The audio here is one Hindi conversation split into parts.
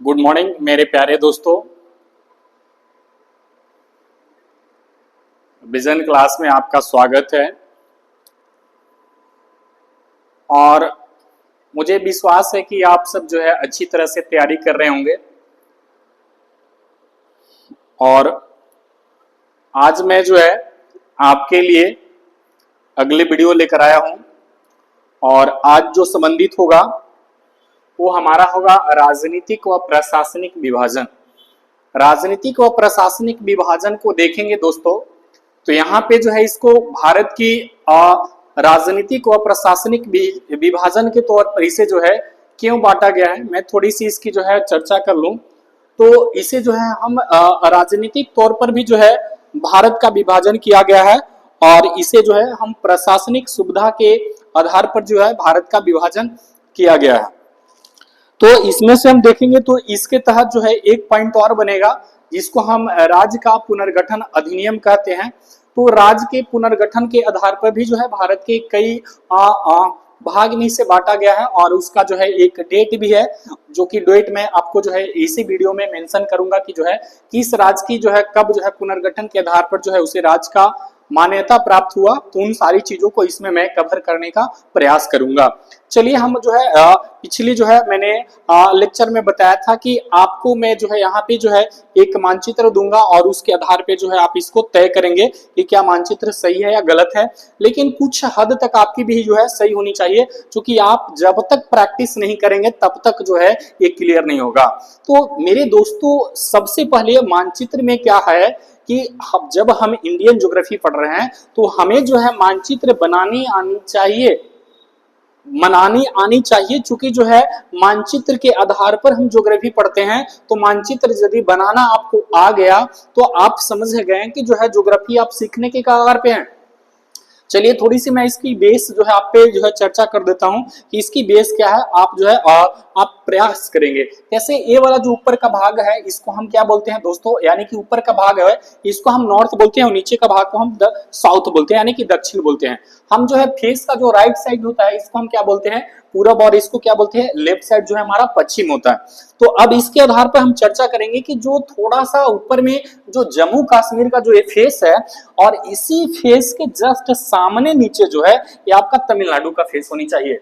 गुड मॉर्निंग मेरे प्यारे दोस्तों। विजन क्लास में आपका स्वागत है और मुझे विश्वास है कि आप सब जो है अच्छी तरह से तैयारी कर रहे होंगे। और आज मैं जो है आपके लिए अगली वीडियो लेकर आया हूं और आज जो संबंधित होगा वो हमारा होगा राजनीतिक व प्रशासनिक विभाजन। राजनीतिक व प्रशासनिक विभाजन को देखेंगे दोस्तों, तो यहाँ पे जो है इसको भारत की राजनीतिक व प्रशासनिक विभाजन के तौर पर इसे जो है क्यों बांटा गया है, मैं थोड़ी सी इसकी जो है चर्चा कर लूं। तो इसे जो है हम राजनीतिक तौर पर भी जो है भारत का विभाजन किया गया है और इसे जो है हम प्रशासनिक सुविधा के आधार पर जो है भारत का विभाजन किया गया है। तो इसमें से हम देखेंगे तो इसके तहत जो है एक पॉइंट और बनेगा जिसको हम राज्य का पुनर्गठन अधिनियम कहते हैं। तो राज्य के पुनर्गठन के आधार पर भी जो है भारत के कई भाग में इसे बांटा गया है और उसका जो है एक डेट भी है, जो कि डेट मैं आपको जो है इसी वीडियो में मेंशन करूंगा कि जो है किस राज्य की जो है कब जो है पुनर्गठन के आधार पर जो है उसे राज्य का मान्यता प्राप्त हुआ। तो उन सारी चीजों को इसमें मैं कवर करने का प्रयास करूंगा। चलिए हम जो है पिछली जो है मैंने लेक्चर में बताया था कि आपको मैं जो है यहाँ पे जो है एक मानचित्र दूंगा और उसके आधार पे जो है आप इसको तय करेंगे कि क्या मानचित्र सही है या गलत है। लेकिन कुछ हद तक आपकी भी जो है सही होनी चाहिए, क्योंकि आप जब तक प्रैक्टिस नहीं करेंगे तब तक जो है ये क्लियर नहीं होगा। तो मेरे दोस्तों, सबसे पहले मानचित्र में क्या है कि जब हम इंडियन ज्योग्राफी पढ़ रहे हैं तो हमें जो है मानचित्र बनानी आनी चाहिए, चूंकि जो है मानचित्र के आधार पर हम ज्योग्राफी पढ़ते हैं। तो मानचित्र यदि बनाना आपको आ गया तो आप समझ गए कि जो है ज्योग्राफी आप सीखने के कगार पे हैं। चलिए थोड़ी सी मैं इसकी बेस जो है आप पे जो है चर्चा कर देता हूं कि इसकी बेस क्या है। आप जो है आप प्रयास करेंगे। जैसे ये वाला जो ऊपर का भाग है इसको हम क्या बोलते हैं दोस्तों, यानी कि ऊपर का भाग है इसको हम नॉर्थ बोलते हैं और नीचे का भाग को हम साउथ बोलते हैं, यानी कि दक्षिण बोलते हैं। हम जो है फेस का जो राइट साइड होता है इसको हम क्या बोलते हैं, पूरब, और इसको क्या बोलते हैं, लेफ्ट साइड जो है हमारा पश्चिम होता है। तो अब इसके आधार पर हम चर्चा करेंगे कि जो थोड़ा सा ऊपर में जो जम्मू कश्मीर का जो ये फेस है और इसी फेस के जस्ट सामने नीचे जो है ये आपका तमिलनाडु का फेस होनी चाहिए।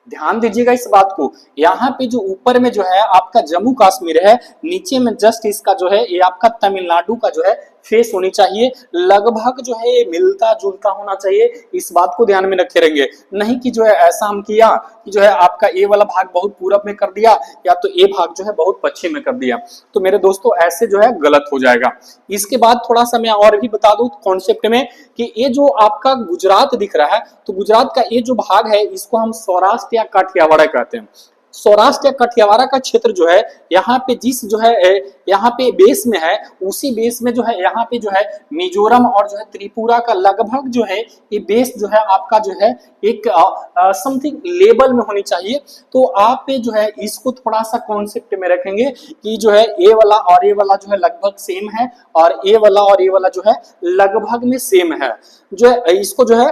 ध्यान दीजिएगा इस बात को। यहाँ पे जो ऊपर में जो है आपका जम्मू कश्मीर है, नीचे में जस्ट इसका जो है ये आपका तमिलनाडु का जो है फेस होनी चाहिए। लगभग जो है ये मिलता जुलता होना चाहिए, इस बात को ध्यान में रखे रहेंगे। नहीं कि जो है ऐसा हम किया कि जो है आपका ये वाला भाग बहुत पूरब में कर दिया या तो ये भाग जो है बहुत पश्चिम में कर दिया। तो मेरे दोस्तों ऐसे जो है गलत हो जाएगा। इसके बाद थोड़ा सा मैं और भी बता दूं कॉन्सेप्ट में कि ये जो आपका गुजरात दिख रहा है, तो गुजरात का ये जो भाग है इसको हम सौराष्ट्र या काठियावाड़ कहते हैं। सौराष्ट्र या काठियावाड़ का क्षेत्र जो है यहाँ पे जिस जो है यहाँ पे बेस में है, उसी बेस में जो है यहाँ पे जो है मिजोरम और जो है त्रिपुरा का लगभग जो है ये बेस जो है आपका जो है एक समथिंग लेवल में होनी चाहिए। तो आप पे जो है इसको थोड़ा सा कॉन्सेप्ट में रखेंगे कि जो है ए वाला और ए वाला जो है लगभग सेम है और ए वाला और ए वाला जो है लगभग में सेम है। जो है इसको जो है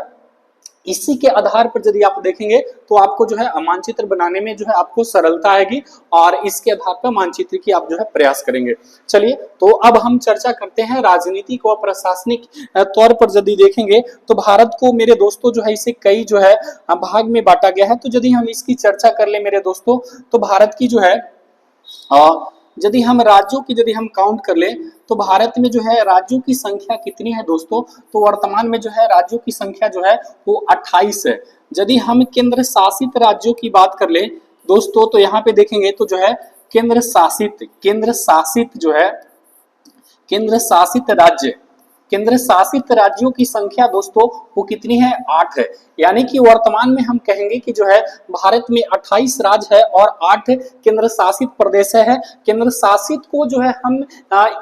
इसी के आधार पर यदि आप देखेंगे तो आपको जो है मानचित्र बनाने में जो है आपको सरलता आएगी और इसके आधार पर मानचित्र की आप जो है प्रयास करेंगे। चलिए तो अब हम चर्चा करते हैं राजनीतिक व प्रशासनिक तौर पर यदि देखेंगे तो भारत को मेरे दोस्तों जो है इसे कई जो है भाग में बांटा गया है। तो यदि हम इसकी चर्चा कर ले मेरे दोस्तों, तो भारत की जो है यदि हम राज्यों की यदि हम काउंट कर ले तो भारत में जो है राज्यों की संख्या कितनी है दोस्तों, तो वर्तमान में जो है राज्यों की संख्या जो है वो 28 है। यदि हम केंद्र शासित राज्यों की बात कर ले दोस्तों, तो यहाँ पे देखेंगे तो जो है केंद्र शासित राज्यों की संख्या दोस्तों वो कितनी है, 8 है। यानी कि वर्तमान में हम कहेंगे कि जो है भारत में 28 राज्य है और 8 केंद्र शासित प्रदेश है। केंद्र शासित को जो है हम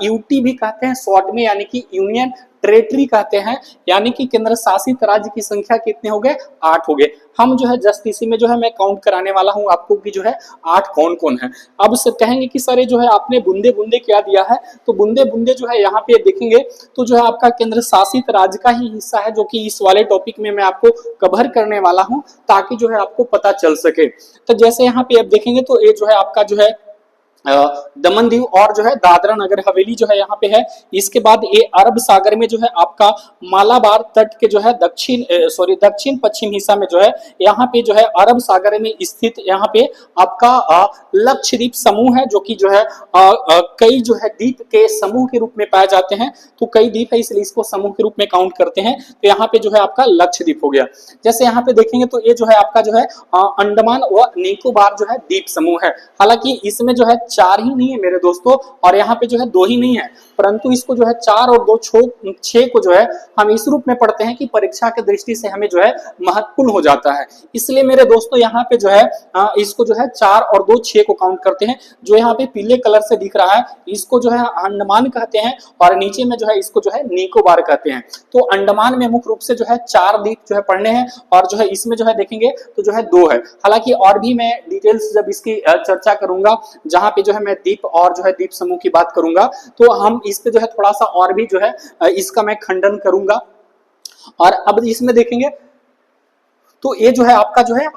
यूटी भी कहते हैं शॉर्ट में, यानी कि यूनियन टेरिटरी कहते हैं। यानी कि केंद्र शासित राज्य की संख्या कितने हो गए, 8 हो गए। हम जो है जस्ट इसी में जो है मैं काउंट कराने वाला हूं आपको कि जो है 8 कौन कौन है। अब से कहेंगे कि सर जो है आपने बूंदे बूंदे क्या दिया है, तो बूंदे बूंदे जो है यहाँ पे देखेंगे तो जो है आपका केंद्र शासित राज्य का ही हिस्सा है, जो कि इस वाले टॉपिक में मैं आपको कवर करने वाला हूं ताकि जो है आपको पता चल सके। तो जैसे यहाँ पे आप देखेंगे तो ये जो है आपका जो है दमन दीव और जो है दादरा नगर हवेली जो है यहाँ पे है। इसके बाद ये अरब सागर में जो है आपका मालाबार तट के जो है दक्षिण पश्चिम हिस्सा में जो है यहाँ पे जो है अरब सागर में स्थित यहाँ पे आपका लक्षद्वीप समूह है, जो कि जो है कई जो है द्वीप के समूह के रूप में पाए जाते हैं। तो कई द्वीप है इसलिए इसको समूह के रूप में काउंट करते हैं। तो यहाँ पे जो है आपका लक्षद्वीप हो गया। जैसे यहाँ पे देखेंगे तो ये जो है आपका जो है अंडमान व निकोबार जो है द्वीप समूह है। हालांकि इसमें जो है 4 ही नहीं है मेरे दोस्तों, और यहाँ पे जो है 2 ही नहीं है, परंतु इसको जो है 4 और 2 6 को जो है हम इस रूप में पढ़ते हैं कि परीक्षा के दृष्टि से हमें जो है महत्वपूर्ण हो जाता है। इसलिए मेरे दोस्तों यहाँ पे जो है इसको जो है 4 और 2 6 को काउंट करते हैं। जो यहाँ पे पीले कलर से दिख रहा है इसको जो है अंडमान कहते हैं, और नीचे में जो है इसको जो है निकोबार कहते हैं। तो अंडमान में मुख्य रूप से जो है 4 द्वीप जो है पढ़ने हैं, और जो है इसमें जो है देखेंगे तो जो है 2 है। हालांकि और भी मैं डिटेल्स जब इसकी चर्चा करूंगा, जहां पे जो है मैं द्वीप और जो है द्वीप समूह की बात करूंगा, तो हम इस पे जो है थोड़ा सा और भी जो है इसका मैं खंडन करूंगा। और अब इसमें देखेंगे तो ये जो है आपका जो है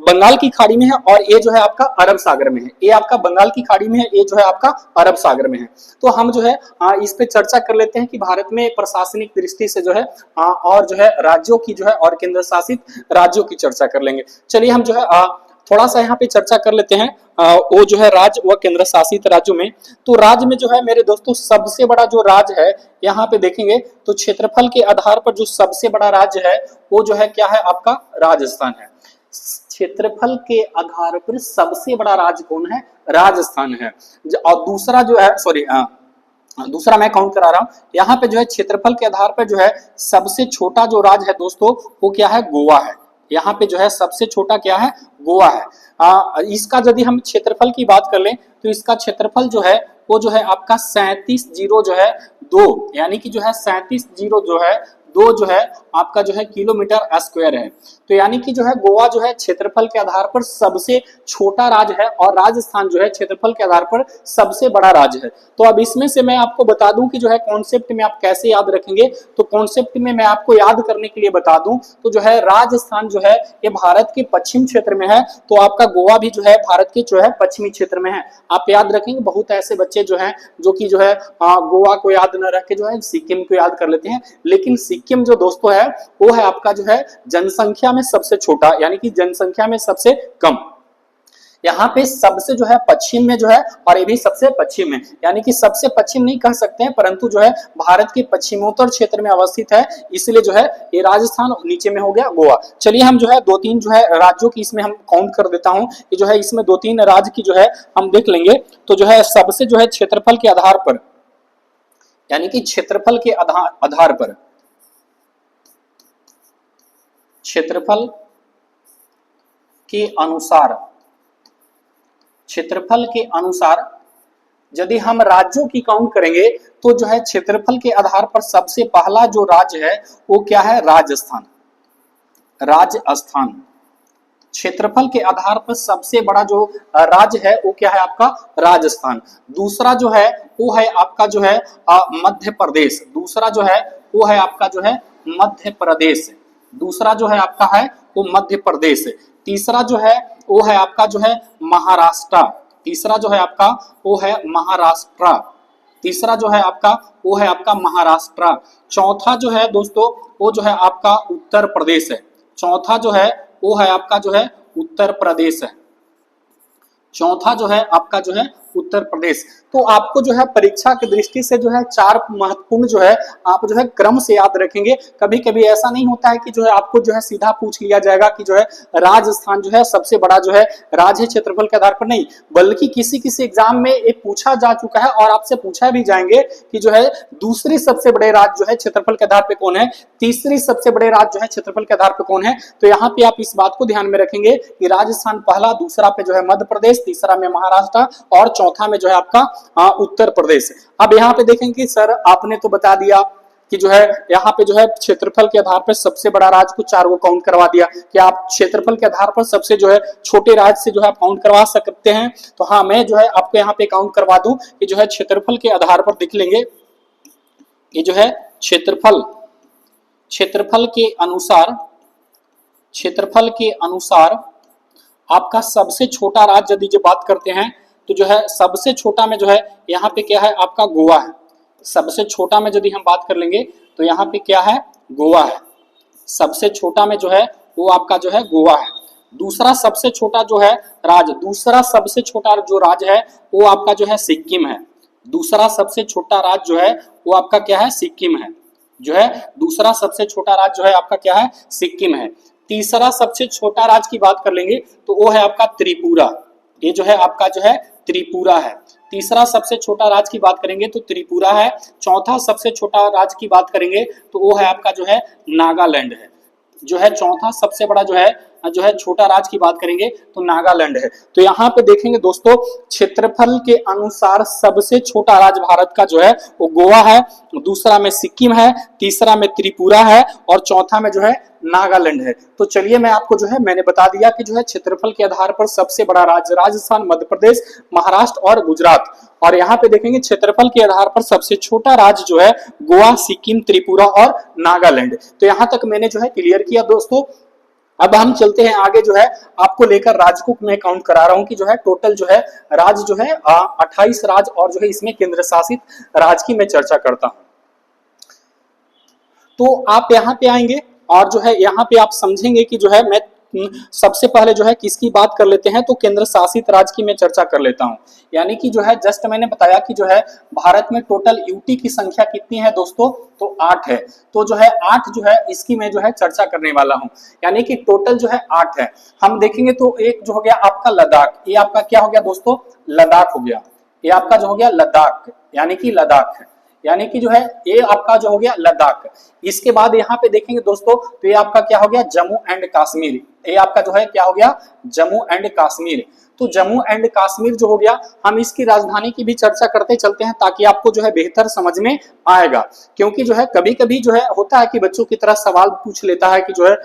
बंगाल की खाड़ी में है, और ये जो है आपका अरब सागर में है। ये आपका बंगाल की खाड़ी में है, ये जो है आपका अरब सागर में है। तो हम जो है इस पे चर्चा कर लेते हैं कि भारत में प्रशासनिक दृष्टि से जो है और जो है राज्यों की जो है और केंद्र शासित राज्यों की चर्चा कर लेंगे। चलिए हम जो है थोड़ा सा यहाँ पे चर्चा कर लेते हैं वो जो है राज्य व केंद्र शासित राज्यों में। तो राज्य में जो है मेरे दोस्तों सबसे बड़ा जो राज्य है यहाँ पे देखेंगे तो क्षेत्रफल के आधार पर जो सबसे बड़ा राज्य है वो जो है क्या है आपका राजस्थान है। क्षेत्रफल के आधार पर सबसे बड़ा राज्य कौन है? राजस्थान है। और दूसरा जो है दूसरा मैं काउंट करा रहा हूं, यहाँ पे जो है क्षेत्रफल के आधार पर जो है सबसे छोटा जो राज्य है दोस्तों वो क्या है? गोवा है। यहाँ पे जो है सबसे छोटा क्या है? गोवा है। इसका यदि हम क्षेत्रफल की बात कर लें तो इसका क्षेत्रफल जो है वो जो है आपका 37,002 यानी कि जो है 37,0 जो है 2 जो है आपका जो है किलोमीटर स्क्वायर है। तो यानी कि जो है गोवा जो है क्षेत्रफल के आधार पर सबसे छोटा राज्य है, और राजस्थान जो है क्षेत्रफल के आधार पर सबसे बड़ा राज्य है। तो अब इसमें से मैं आपको बता दूं कि जो है कॉन्सेप्ट में आप कैसे याद रखेंगे। तो कॉन्सेप्ट में मैं आपको याद करने के लिए बता दूं तो जो है राजस्थान जो है ये भारत के पश्चिम क्षेत्र में है, तो आपका गोवा भी जो है भारत के जो है पश्चिमी क्षेत्र में है। आप याद रखेंगे। बहुत ऐसे बच्चे जो है जो कि जो है गोवा को याद न रख के जो है सिक्किम को याद कर लेते हैं, लेकिन सिक्किम जो दोस्तों है वो है आपका जो है जनसंख्या में सबसे छोटा, यानी कि जनसंख्या में सबसे कम। यहाँ पे सबसे जो है पश्चिम में जो है, और ये भी सबसे पश्चिम में, यानी कि सबसे पश्चिम नहीं कह सकते हैं, परंतु जो है भारत के पश्चिमोत्तर क्षेत्र में अवस्थित है, इसलिए जो है ये राजस्थान नीचे में हो गया गोवा। चलिए हम जो है 2-3 जो है राज्यों की इसमें हम काउंट कर देता हूं कि जो है इसमें 2-3 राज्य की जो है हम देख लेंगे। तो जो है सबसे जो है क्षेत्रफल के आधार पर, यानी कि क्षेत्रफल के आधार पर, क्षेत्रफल के अनुसार यदि हम राज्यों की काउंट करेंगे तो जो है क्षेत्रफल के आधार पर सबसे पहला जो राज्य है वो क्या है? राजस्थान। क्षेत्रफल के आधार पर सबसे बड़ा जो राज्य है वो क्या है? आपका राजस्थान। दूसरा जो है वो है आपका जो है मध्य प्रदेश। दूसरा जो है वो है आपका जो है मध्य प्रदेश। दूसरा जो है आपका है वो मध्य प्रदेश। तीसरा जो है वो है आपका जो है महाराष्ट्र। तीसरा जो है आपका वो है महाराष्ट्र। तीसरा जो है आपका वो है आपका महाराष्ट्र। चौथा जो है दोस्तों वो जो है आपका उत्तर प्रदेश है। चौथा जो है वो है आपका जो है उत्तर प्रदेश है। चौथा जो है आपका जो है उत्तर प्रदेश। तो आपको जो है परीक्षा की दृष्टि से जो है 4 महत्वपूर्ण जो है आप जो है क्रम से याद रखेंगे। कभी कभी ऐसा नहीं होता है कि जो है आपको जो है सीधा पूछ लिया जाएगा कि जो है राजस्थान जो है सबसे बड़ा जो है राज्य क्षेत्रफल के आधार पर, नहीं, बल्कि किसी किसी एग्जाम में ये पूछा जा चुका है और आपसे पूछा भी जाएंगे कि जो है दूसरी सबसे बड़े राज्य जो है क्षेत्रफल के आधार पर कौन है, तीसरी सबसे बड़े राज्य जो है क्षेत्रफल के आधार पर कौन है। तो यहाँ पे आप इस बात को ध्यान में रखेंगे कि राजस्थान पहला, दूसरा पे जो है मध्य प्रदेश, तीसरा में महाराष्ट्र और चौथा में जो है आपका उत्तर प्रदेश। अब यहाँ पे देखेंगे कि सर आपने तो बता दिया कि जो है यहाँ पे जो है क्षेत्रफल के आधार पर सबसे बड़ा राज्य को 4 को काउंट करवा दिया, कि आप क्षेत्रफल के आधार पर सबसे जो है छोटे राज्य से जो है काउंट करवा सकते हैं। तो हाँ, मैं जो है आपको यहाँ पे काउंट करवा दूं कि जो है क्षेत्रफल के आधार पर देख लेंगे। ये जो है क्षेत्रफल के अनुसार आपका सबसे छोटा राज्य यदि जो बात करते हैं तो जो है सबसे छोटा में जो है यहाँ पे क्या है आपका गोवा है। सबसे छोटा में यदि हम बात कर लेंगे तो यहाँ पे क्या है गोवा है। सबसे छोटा में जो है वो आपका जो है गोवा है। दूसरा सबसे छोटा जो है दूसरा सबसे छोटा जो राज्य है वो आपका जो है सिक्किम है। दूसरा सबसे छोटा राज्य जो है वो आपका क्या है सिक्किम है। जो है दूसरा सबसे छोटा राज्य जो है आपका क्या है सिक्किम है। तीसरा सबसे छोटा राज्य की बात कर लेंगे तो वो है आपका त्रिपुरा। ये जो है आपका जो है त्रिपुरा है। तीसरा सबसे छोटा राज्य की बात करेंगे तो त्रिपुरा है। चौथा सबसे छोटा राज्य की बात करेंगे तो वो है आपका जो है नागालैंड है। जो है चौथा सबसे बड़ा जो है छोटा राज्य की बात करेंगे तो नागालैंड है। तो यहाँ पे देखेंगे दोस्तों क्षेत्रफल के अनुसार सबसे छोटा राज्य भारत का जो है वो गोवा है, दूसरा में सिक्किम है, तीसरा में त्रिपुरा है और चौथा में जो है नागालैंड है। तो चलिए मैं आपको जो है मैंने बता दिया कि जो है क्षेत्रफल के आधार पर सबसे बड़ा राज्य राजस्थान, मध्य प्रदेश, महाराष्ट्र और गुजरात। और यहाँ पे देखेंगे क्षेत्रफल के आधार पर सबसे छोटा राज्य जो है गोवा, सिक्किम, त्रिपुरा और नागालैंड। तो यहाँ तक मैंने जो है क्लियर किया दोस्तों। अब हम चलते हैं आगे जो है आपको लेकर राज्य को मैं काउंट करा रहा हूं कि जो है टोटल जो है राज्य जो है 28 राज्य और जो है इसमें केंद्र शासित राज्य की मैं चर्चा करता हूं। तो आप यहाँ पे आएंगे और जो है यहाँ पे आप समझेंगे कि जो है मैं सबसे पहले जो है किसकी बात कर लेते हैं तो केंद्र शासित राज्य की मैं चर्चा कर लेता हूं। यानी कि जो है जस्ट मैंने बताया कि जो है भारत में टोटल यूटी की संख्या कितनी है दोस्तों तो 8 है। तो जो है 8 जो है इसकी मैं जो है चर्चा करने वाला हूं। यानी कि टोटल जो है 8 है। हम देखेंगे तो एक जो हो गया आपका लद्दाख, ये आपका क्या हो गया दोस्तों लद्दाख हो गया। ये आपका जो हो गया लद्दाख यानी कि लद्दाख है। यानी कि जो है ये आपका जो हो गया लद्दाख। इसके बाद यहाँ पे देखेंगे दोस्तों तो ये आपका क्या हो गया जम्मू एंड कश्मीर। ये आपका जो है क्या हो गया जम्मू एंड कश्मीर। तो जम्मू एंड कश्मीर जो हो गया हम इसकी राजधानी की भी चर्चा करते चलते हैं ताकि आपको जो है बेहतर समझ में आएगा। क्योंकि जो है कभी कभी जो है होता है कि बच्चों की तरह सवाल पूछ लेता है कि जो है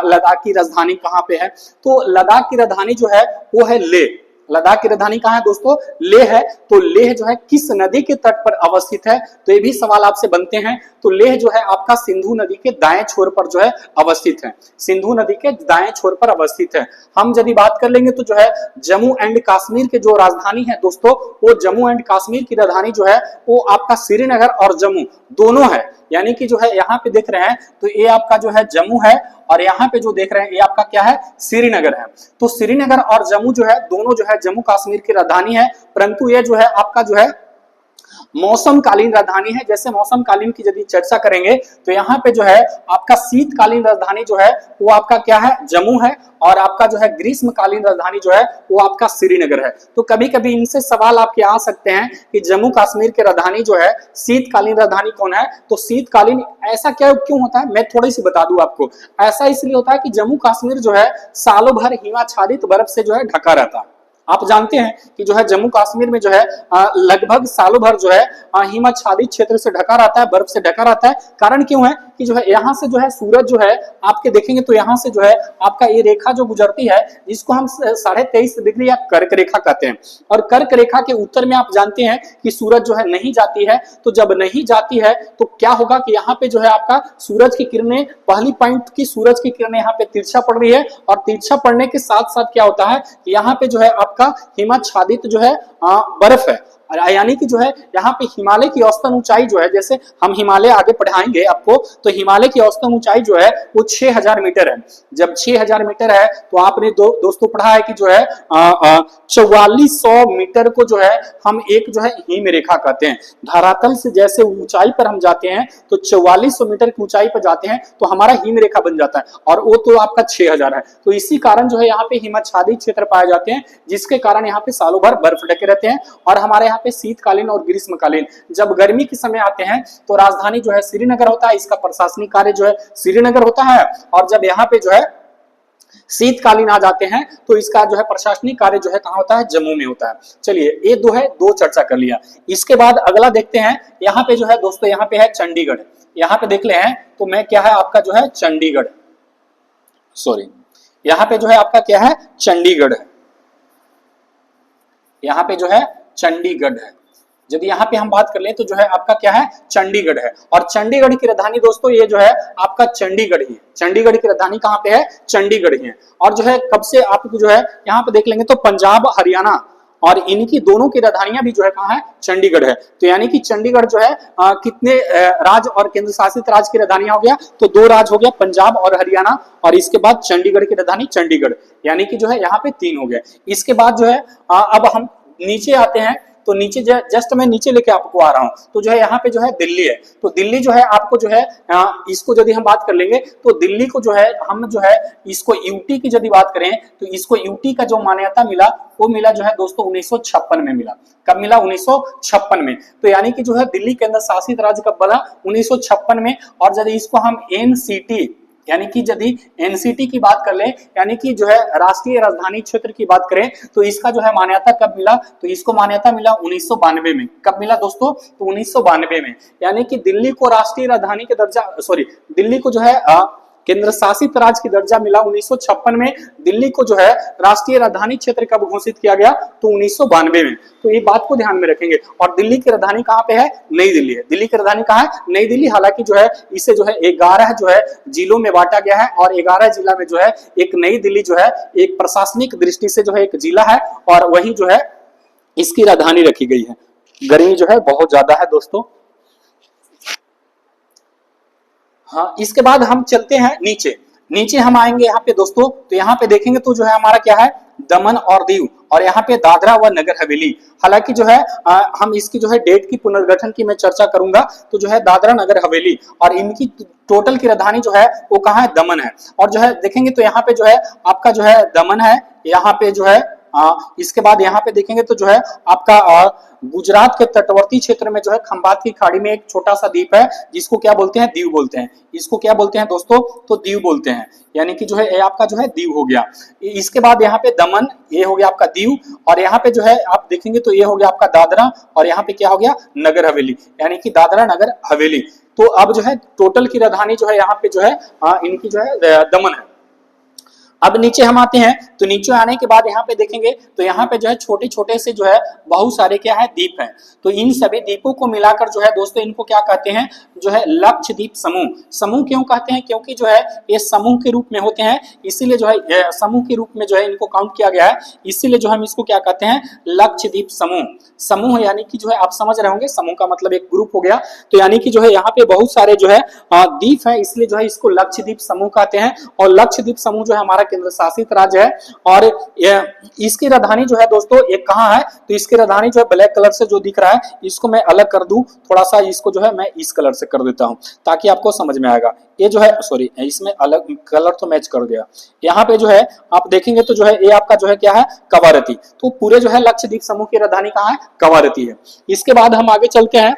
लद्दाख की राजधानी कहाँ पे है। तो लद्दाख की राजधानी जो है वो है लेह। लद्दाख की राजधानी कहाँ है दोस्तों लेह है। तो लेह जो है किस नदी के तट पर अवस्थित है तो ये भी सवाल आपसे बनते हैं। तो लेह जो है आपका सिंधु नदी के दाएं छोर पर जो है अवस्थित है। सिंधु नदी के दाएं छोर पर अवस्थित है। हम यदि बात कर लेंगे तो जो है जम्मू एंड कश्मीर के जो राजधानी है दोस्तों वो जम्मू एंड कश्मीर की राजधानी जो है वो आपका श्रीनगर और जम्मू दोनों है। यानी कि जो है यहाँ पे देख रहे हैं तो ये आपका जो है जम्मू है और यहाँ पे जो देख रहे हैं ये आपका क्या है श्रीनगर है। तो श्रीनगर और जम्मू जो है दोनों जो है जम्मू कश्मीर की राजधानी है। परंतु ये जो है आपका जो है मौसमकालीन राजधानी है। जैसे मौसमकालीन की यदि चर्चा करेंगे तो यहाँ पे जो है आपका शीतकालीन राजधानी जो है वो आपका क्या है जम्मू है और आपका जो है ग्रीष्मकालीन राजधानी जो है वो आपका श्रीनगर है। तो कभी कभी इनसे सवाल आपके आ सकते हैं कि जम्मू कश्मीर की राजधानी जो है शीतकालीन राजधानी कौन है। तो शीतकालीन ऐसा क्यों होता है मैं थोड़ी सी बता दूं आपको। ऐसा इसलिए होता है कि जम्मू कश्मीर जो है सालों भर हिमाच्छादित बर्फ से जो है ढका रहता है। आप जानते हैं कि जो है जम्मू कश्मीर में जो है लगभग सालों भर जो है हिमाच्छादित क्षेत्र से ढका रहता है, बर्फ से ढका रहता है। कारण क्यों है कि जो है यहाँ से जो है सूरज जो है आपके देखेंगे तो यहाँ से जो है आपका ये रेखा जो गुजरती है जिसको हम 23.5 डिग्री या कर्क रेखा कहते हैं। और कर्क रेखा के उत्तर में आप जानते हैं कि सूरज जो है नहीं जाती है। तो जब नहीं जाती है तो क्या होगा कि यहाँ पे जो है आपका सूरज की किरणें पहली पॉइंट की सूरज की किरणें यहाँ पे तिरछा पड़ रही है और तिरछा पड़ने के साथ साथ क्या होता है यहाँ पे जो है आपका हिमाच्छादित जो है बर्फ है। यानी कि जो है यहाँ पे हिमालय की औसतन ऊंचाई जो है जैसे हम हिमालय आगे पढ़ाएंगे आपको तो हिमालय की औसतन ऊंचाई जो है वो 6000 मीटर है। जब 6000 मीटर है तो आपने दोस्तों पढ़ा है कि जो है 4400 मीटर को जो है हम एक जो है हिम रेखा कहते हैं। धरातल से जैसे ऊंचाई पर हम जाते हैं तो 4400 मीटर की ऊंचाई पर जाते हैं तो हमारा हिम रेखा बन जाता है और वो तो आपका 6000 है। तो इसी कारण जो है यहाँ पे हिमाच्छादित क्षेत्र पाए जाते हैं जिसके कारण यहाँ पे सालों भर बर्फ ढके रहते हैं। और हमारे यहाँ पे शीतकालीन और ग्रीष्मकालीन जब गर्मी के समय आते हैं तो राजधानी जो है श्रीनगर होता है, इसका प्रशासनिक कार्य जो है श्रीनगर होता है। और जब यहाँ पे जो है शीतकालीन आ जाते हैं तो इसका जो है प्रशासनिक कार्य जो है कहाँ होता है जम्मू में होता है। चलिए ये दो चर्चा कर लिया। इसके बाद अगला देखते हैं यहाँ पे जो है दोस्तों यहाँ पे है चंडीगढ़। यहाँ पे देख ले हैं तो मैं क्या है आपका जो है चंडीगढ़ यहाँ पे जो है आपका क्या है चंडीगढ़ है। यहाँ पे जो है चंडीगढ़ है। यदि यहाँ पे हम बात कर ले तो जो है आपका क्या है चंडीगढ़ है। और चंडीगढ़ की राजधानी दोस्तों ये जो है आपका चंडीगढ़ ही है। चंडीगढ़ की राजधानी कहाँ पे है चंडीगढ़ ही है। और जो है कब से आपको जो है यहाँ पे देख लेंगे तो पंजाब, हरियाणा और इनकी दोनों की राजधानियां भी जो है कहाँ है, चंडीगढ़ है। तो यानी कि चंडीगढ़ जो है कितने राज्य और केंद्र शासित राज्य की राजधानियां हो गया, तो 2 राज्य हो गया, पंजाब और हरियाणा, और इसके बाद चंडीगढ़ की राजधानी चंडीगढ़, यानी कि जो है यहाँ पे 3 हो गए। इसके बाद जो है अब हम नीचे आते हैं, तो नीचे जस्ट मैं नीचे लेके आपको आ रहा हूं, तो जो है यहाँ पे जो है दिल्ली है। तो दिल्ली जो है आपको जो है इसको यदि हम बात कर लेंगे तो दिल्ली को जो है हम जो है इसको यूटी की यदि बात करें तो इसको यूटी का जो मान्यता मिला वो मिला जो है दोस्तों 1956 में मिला। कब मिला? 1956 में। तो यानी कि जो है दिल्ली केंद्र शासित राज्य कब बना? 1956 में। और यदि इसको हम एनसीटी यानी कि यदि एनसीटी की बात कर ले, यानी कि जो है राष्ट्रीय राजधानी क्षेत्र की बात करें, तो इसका जो है मान्यता कब मिला? तो इसको मान्यता मिला 1992 में। कब मिला दोस्तों? तो 1992 में। यानी कि दिल्ली को राष्ट्रीय राजधानी के दर्जा, सॉरी, दिल्ली को जो है केंद्र शासित राज्य की दर्जा मिला 1956 में। दिल्ली को जो है राष्ट्रीय राजधानी क्षेत्र कब घोषित किया गया? तो 1992 में। तो ये बात को ध्यान में रखेंगे। और दिल्ली की राजधानी कहाँ पे है? नई दिल्ली है। दिल्ली की राजधानी कहाँ है? नई दिल्ली। हालांकि जो है इसे जो है 11 जो है जिलों में बांटा गया है, और 11 जिला में जो है एक नई दिल्ली जो है एक प्रशासनिक दृष्टि से जो है एक जिला है, और वही जो है इसकी राजधानी रखी गई है। गर्मी जो है बहुत ज्यादा है दोस्तों। हाँ, इसके बाद हम चलते हैं नीचे। नीचे हम आएंगे यहाँ पे दोस्तों, तो यहाँ पे देखेंगे तो जो है हमारा क्या है, दमन और दीव, और यहाँ पे दादरा व नगर हवेली। हालांकि जो है हम इसकी जो है डेट की पुनर्गठन की मैं चर्चा करूंगा, तो जो है दादरा नगर हवेली और इनकी टोटल की राजधानी जो है वो कहाँ है? दमन है। और जो है देखेंगे तो यहाँ पे जो है आपका जो है दमन है, यहाँ पे जो है इसके बाद यहाँ पे देखेंगे तो जो है आपका गुजरात के तटवर्ती क्षेत्र में जो है खंबात की खाड़ी में एक छोटा सा द्वीप है, जिसको क्या बोलते हैं? दीव बोलते हैं। इसको क्या बोलते हैं दोस्तों? तो दीव बोलते हैं। यानी कि जो है ये आपका जो है दीव हो गया। इसके बाद यहाँ पे दमन, ये हो गया आपका दीव, और यहाँ पे जो है आप देखेंगे तो ये हो गया आपका दादरा, और यहाँ पे क्या हो गया? नगर हवेली, यानी कि दादरा नगर हवेली। तो अब जो है टोटल की राजधानी जो है यहाँ पे जो है इनकी जो है दमन है। अब नीचे हम आते हैं, तो नीचे आने के बाद यहाँ पे देखेंगे तो यहाँ पे जो है छोटे छोटे से जो है बहुत सारे क्या है? द्वीप हैं। तो इन सभी द्वीपों को मिलाकर जो है दोस्तों इनको क्या कहते हैं? जो है लक्षद्वीप समूह। समूह क्यों कहते हैं? क्योंकि जो है ये समूह के रूप में होते हैं, इसीलिए जो है समूह के रूप में जो है इनको काउंट किया गया है, इसीलिए जो हम इसको क्या कहते हैं? लक्षद्वीप समूह। समूह यानी कि जो है आप समझ रहे होंगे, समूह का मतलब एक ग्रुप हो गया। तो यानी कि जो है यहाँ पे बहुत सारे जो है द्वीप है, इसलिए जो है इसको लक्षद्वीप समूह कहते हैं। और लक्षद्वीप समूह जो है हमारा केंद्र शासित राज्य है, और इसकी राजधानी जो है दोस्तों एक कहाँ है? तो इसकी राजधानी जो है ब्लैक कलर से जो दिख रहा है, इसको मैं अलग कर दूं थोड़ा सा, इसको जो है मैं इस कलर से कर देता हूं ताकि आपको समझ में आएगा। ये जो है, सॉरी, इसमें अलग कलर तो मैच कर गया। यहाँ पे जो है आप देखेंगे तो जो है ये आपका जो है क्या है? कवारती। तो पूरे जो है लक्षद्वीप समूह की राजधानी कहाँ है? कवारती है। इसके बाद हम आगे चलते हैं,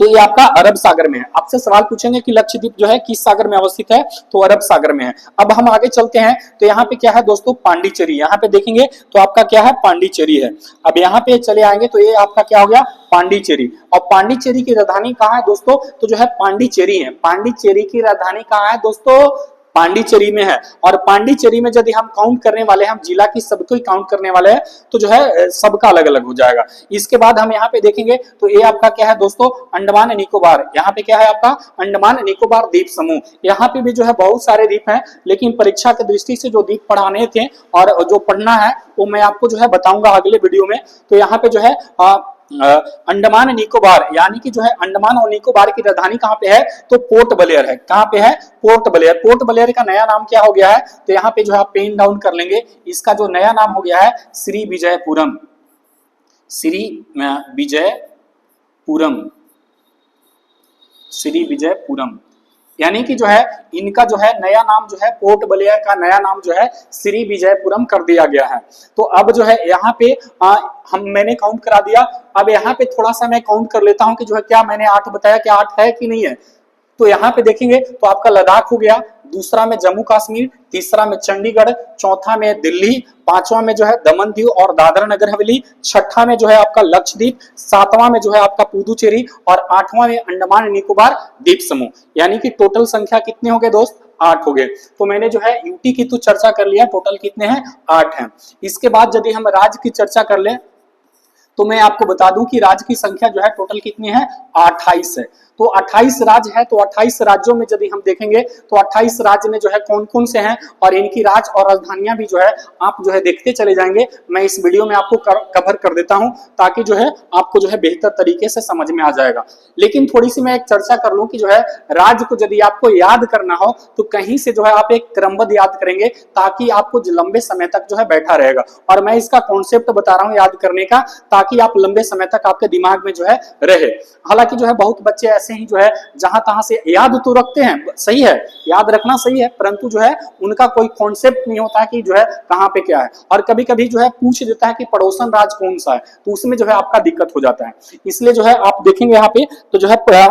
तो ये आपका अरब सागर में है। आपसे सवाल पूछेंगे कि लक्षद्वीप जो है किस सागर में अवस्थित है? तो अरब सागर में है। अब हम आगे चलते हैं, तो यहाँ पे क्या है दोस्तों? पांडिचेरी। यहाँ पे देखेंगे तो आपका क्या है? पांडिचेरी है। अब यहाँ पे चले आएंगे तो ये आपका क्या हो गया? पांडिचेरी। और पांडिचेरी की राजधानी कहाँ है दोस्तों? तो जो है पांडिचेरी है। पांडिचेरी की राजधानी कहाँ है दोस्तों? पांडिचेरी में है। और पांडिचेरी में यदि हम काउंट करने वाले हैं, हम जिला की सबको ही काउंट करने वाले हैं, तो जो है सबका अलग अलग हो जाएगा। इसके बाद हम यहाँ पे देखेंगे तो ये आपका क्या है दोस्तों? अंडमान निकोबार। यहाँ पे क्या है आपका? अंडमान निकोबार द्वीप समूह। यहाँ पे भी जो है बहुत सारे द्वीप हैं, लेकिन परीक्षा की दृष्टि से जो द्वीप पढ़ाने थे और जो पढ़ना है वो मैं आपको जो है बताऊंगा अगले वीडियो में। तो यहाँ पे जो है अंडमान निकोबार, यानी कि जो है अंडमान और निकोबार की राजधानी कहाँ पे है? तो पोर्ट ब्लेयर है। कहाँ पे है? Port Blair. पोर्ट ब्लेयर का नया नाम क्या हो गया है? तो यहाँ पे जो है पेन डाउन कर लेंगे, इसका जो नया नाम हो गया है श्री विजयपुरम। श्री विजयपुरम, श्री विजयपुरम, यानी कि जो है इनका जो है नया नाम जो है पोर्ट ब्लेयर का नया नाम जो है श्री विजयपुरम कर दिया गया है। तो अब जो है यहाँ पे मैंने काउंट करा दिया। अब यहाँ पे थोड़ा सा मैं काउंट कर लेता हूँ कि जो है क्या मैंने 8 बताया, क्या 8 है कि नहीं है। तो यहाँ पे देखेंगे तो आपका लद्दाख हो गया, दूसरा में जम्मू कश्मीर, तीसरा में चंडीगढ़, चौथा में दिल्ली, पांचवा में जो है दमन दीव और दादरा नगर हवेली, छठा में जो है आपका लक्षद्वीप, सातवां में जो है आपका पुदुचेरी, और आठवां में अंडमान निकोबार द्वीप समूह। यानी कि टोटल संख्या कितने हो गए दोस्त? 8 हो गए। तो मैंने जो है यूटी की तो चर्चा कर लिया, टोटल कितने हैं? 8 हैं। इसके बाद यदि हम राज्य की चर्चा कर ले तो मैं आपको बता दूं कि राज्य की संख्या जो है टोटल कितनी है? 28 है। तो 28 राज्य है, तो 28 राज्यों में यदि हम देखेंगे तो 28 राज्य में जो है कौन कौन से हैं और इनकी राज्य और राजधानियां भी जो है आप जो है देखते चले जाएंगे। मैं इस वीडियो में आपको कवर कर देता हूं ताकि जो है आपको जो है बेहतर तरीके से समझ में आ जाएगा। लेकिन थोड़ी सी मैं एक चर्चा कर लूं कि जो है राज्य को यदि आपको याद करना हो तो कहीं से जो है आप एक क्रमबद्ध याद करेंगे ताकि आपको लंबे समय तक जो है बैठा रहेगा। और मैं इसका कॉन्सेप्ट बता रहा हूं याद करने का, ताकि आप लंबे समय तक आपके दिमाग में जो है रहे। हालांकि जो है बहुत बच्चे ऐसे ही जो है जहां तहां से याद तो रखते हैं, सही है, याद रखना सही है, परंतु जो है उनका कोई कॉन्सेप्ट नहीं होता कि जो है कहां पे क्या है। और कभी कभी जो है पूछ देता है कि पड़ोसन राज्य कौन सा है, तो उसमें जो है आपका दिक्कत हो जाता है। इसलिए जो है आप देखेंगे यहाँ पे तो जो है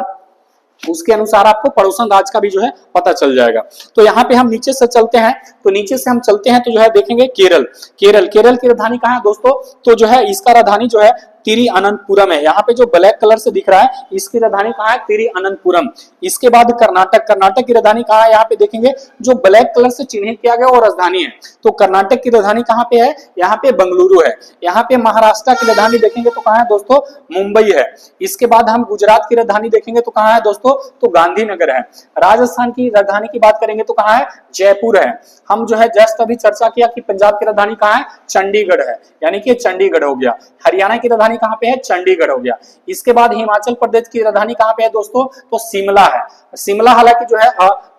उसके अनुसार आपको पड़ोसन राज्य का भी जो है पता चल जाएगा। तो यहाँ पे हम नीचे से चलते हैं, तो नीचे से हम चलते हैं तो जो है देखेंगे केरल। केरल की राजधानी कहाँ है दोस्तों? तो जो है इसका राजधानी जो है तिरुअनंतपुरम है। यहाँ पे जो ब्लैक कलर से दिख रहा है इसकी राजधानी कहाँ है? तिरुअनंतपुरम। इसके बाद कर्नाटक की राजधानी कहाँ है? यहाँ पे देखेंगे जो ब्लैक कलर से चिन्हित किया गया वो राजधानी है। तो कर्नाटक की राजधानी कहाँ पे है? यहाँ पे बंगलुरु है। यहाँ पे महाराष्ट्र की राजधानी देखेंगे तो कहाँ है दोस्तों? मुंबई है। इसके बाद हम गुजरात की राजधानी देखेंगे तो कहाँ है दोस्तों? तो गांधीनगर है। राजस्थान की राजधानी की बात करेंगे तो कहाँ है? जयपुर है। हम जो है जस्ट अभी चर्चा किया कि पंजाब की राजधानी कहाँ है? चंडीगढ़ है, यानी कि चंडीगढ़ हो गया। हरियाणा की राजधानी कहाँ पे है? चंडीगढ़ हो गया। इसके बाद हिमाचल प्रदेश की राजधानी कहाँ पे है दोस्तों? तो शिमला है। शिमला हालांकि जो है